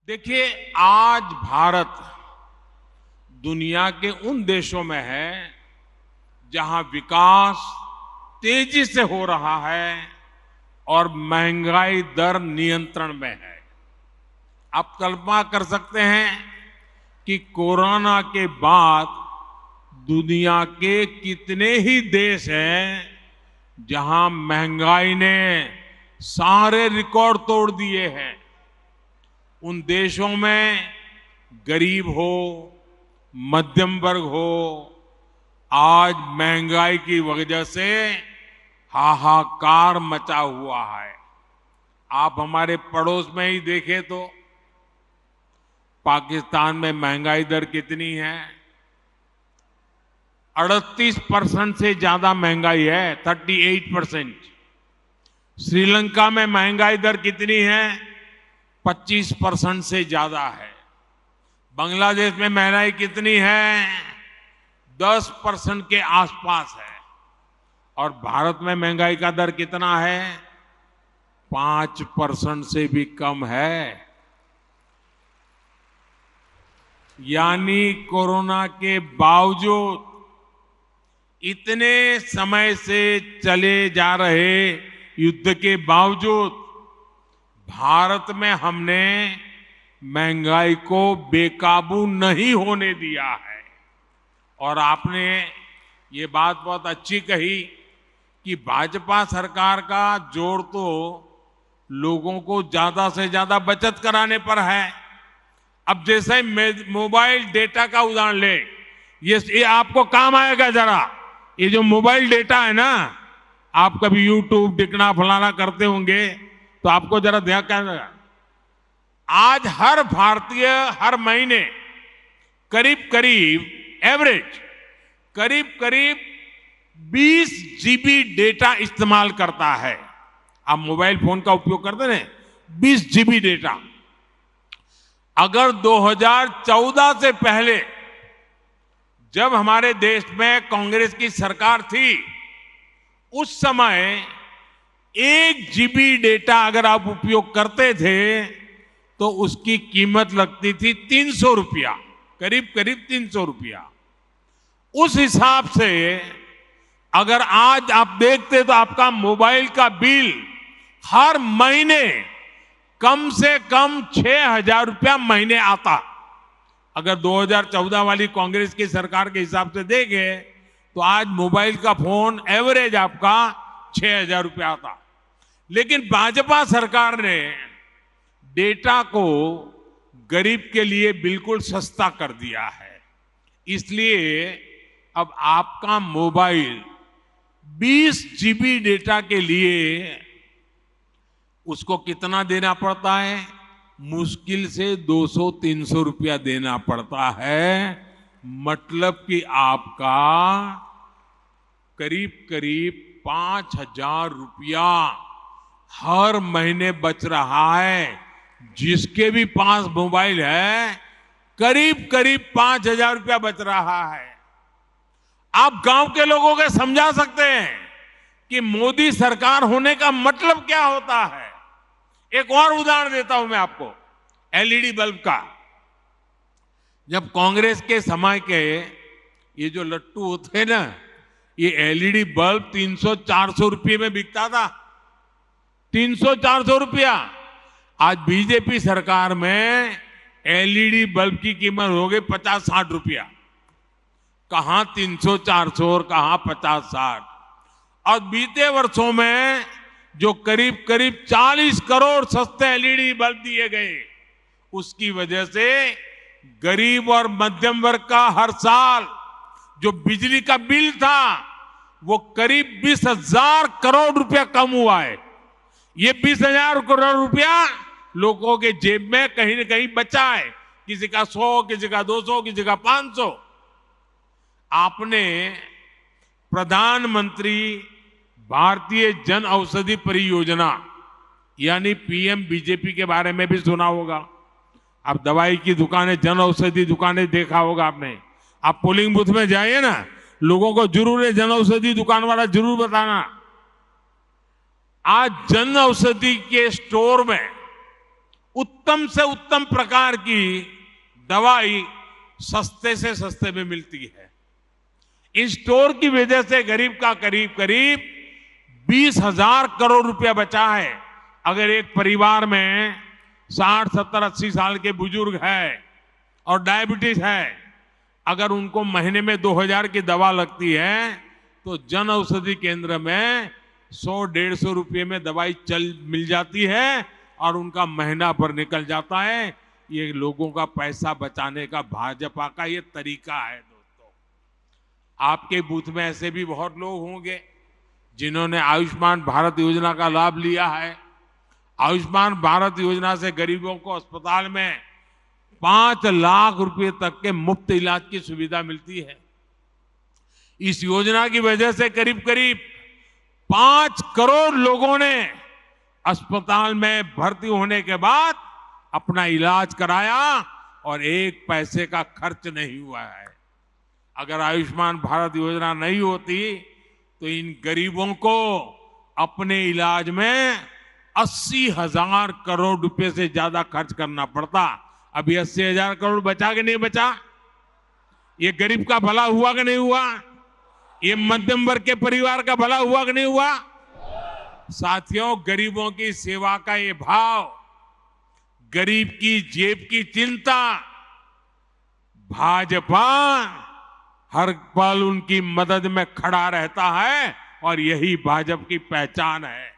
देखिए, आज भारत दुनिया के उन देशों में है जहां विकास तेजी से हो रहा है और महंगाई दर नियंत्रण में है। आप कल्पना कर सकते हैं कि कोरोना के बाद दुनिया के कितने ही देश हैं जहां महंगाई ने सारे रिकॉर्ड तोड़ दिए हैं। उन देशों में गरीब हो, मध्यम वर्ग हो, आज महंगाई की वजह से हाहाकार मचा हुआ है। आप हमारे पड़ोस में ही देखें तो पाकिस्तान में महंगाई दर कितनी है? 38% से ज्यादा महंगाई है, 38%। श्रीलंका में महंगाई दर कितनी है? 25% से ज्यादा है। बांग्लादेश में महंगाई कितनी है? 10% के आसपास है। और भारत में महंगाई का दर कितना है? 5% से भी कम है। यानी कोरोना के बावजूद, इतने समय से चले जा रहे युद्ध के बावजूद भारत में हमने महंगाई को बेकाबू नहीं होने दिया है। और आपने ये बात बहुत अच्छी कही कि भाजपा सरकार का जोर तो लोगों को ज्यादा से ज्यादा बचत कराने पर है। अब जैसे मोबाइल डेटा का उदाहरण ले, ये आपको काम आएगा जरा। ये जो मोबाइल डेटा है ना, आप कभी यूट्यूब दिखना फलाना करते होंगे तो आपको जरा ध्यान क्या, आज हर भारतीय हर महीने करीब करीब एवरेज करीब 20 जीबी डेटा इस्तेमाल करता है। आप मोबाइल फोन का उपयोग करते हैं, 20 जीबी डेटा। अगर 2014 से पहले जब हमारे देश में कांग्रेस की सरकार थी, उस समय 1 जीबी डेटा अगर आप उपयोग करते थे तो उसकी कीमत लगती थी 300 रुपया, करीब 300 रुपया। उस हिसाब से अगर आज आप देखते तो आपका मोबाइल का बिल हर महीने कम से कम 6,000 रुपया महीने आता। अगर 2014 वाली कांग्रेस की सरकार के हिसाब से देखें तो आज मोबाइल का फोन एवरेज आपका 6,000 रुपया आता। लेकिन भाजपा सरकार ने डेटा को गरीब के लिए बिल्कुल सस्ता कर दिया है। इसलिए अब आपका मोबाइल 20 जीबी डेटा के लिए उसको कितना देना पड़ता है? मुश्किल से 200-300 रुपया देना पड़ता है। मतलब कि आपका करीब 5,000 रुपया हर महीने बच रहा है। जिसके भी पास मोबाइल है करीब 5,000 रुपया बच रहा है। आप गांव के लोगों को समझा सकते हैं कि मोदी सरकार होने का मतलब क्या होता है। एक और उदाहरण देता हूं मैं आपको, एलईडी बल्ब का। जब कांग्रेस के समय के ये जो लट्टू होते हैं ना, ये एलईडी बल्ब 300-400 रुपये में बिकता था। 300-400 रुपया। आज बीजेपी सरकार में एलईडी बल्ब की कीमत हो गई 50-60 रुपया। कहां 300-400 और कहां 50-60। और बीते वर्षों में जो करीब 40 करोड़ सस्ते एलईडी बल्ब दिए गए, उसकी वजह से गरीब और मध्यम वर्ग का हर साल जो बिजली का बिल था वो करीब 20,000 करोड़ रुपया कम हुआ है। ये 20,000 करोड़ रुपया लोगों के जेब में कहीं न कहीं बचा है। किसी का 100, किसी का 200, किसी का 500। आपने प्रधानमंत्री भारतीय जन औषधि परियोजना यानी पीएम बीजेपी के बारे में भी सुना होगा। आप दवाई की दुकानें, जन औषधि दुकानें देखा होगा आपने। आप पोलिंग बूथ में जाइए ना, लोगों को जरूर है जन औषधि दुकान वाला जरूर बताना। आज जन औषधि के स्टोर में उत्तम से उत्तम प्रकार की दवाई सस्ते से सस्ते में मिलती है। इन स्टोर की वजह से गरीब का करीब करीब 20,000 करोड़ रुपया बचा है। अगर एक परिवार में 60, 70, 80 साल के बुजुर्ग है और डायबिटीज है, अगर उनको महीने में 2,000 की दवा लगती है तो जन औषधि केंद्र में 100-150 रुपये में दवाई मिल जाती है और उनका महीना भर निकल जाता है। ये लोगों का पैसा बचाने का भाजपा का ये तरीका है। दोस्तों, आपके बूथ में ऐसे भी बहुत लोग होंगे जिन्होंने आयुष्मान भारत योजना का लाभ लिया है। आयुष्मान भारत योजना से गरीबों को अस्पताल में 5 लाख रुपए तक के मुफ्त इलाज की सुविधा मिलती है। इस योजना की वजह से करीब करीब 5 करोड़ लोगों ने अस्पताल में भर्ती होने के बाद अपना इलाज कराया और 1 पैसे का खर्च नहीं हुआ है। अगर आयुष्मान भारत योजना नहीं होती तो इन गरीबों को अपने इलाज में 80,000 करोड़ रुपए से ज्यादा खर्च करना पड़ता। अभी 80,000 करोड़ बचा कि नहीं बचा? ये गरीब का भला हुआ कि नहीं हुआ? ये मध्यम वर्ग के परिवार का भला हुआ कि नहीं हुआ? साथियों, गरीबों की सेवा का ये भाव, गरीब की जेब की चिंता, भाजपा हर पल उनकी मदद में खड़ा रहता है और यही भाजपा की पहचान है।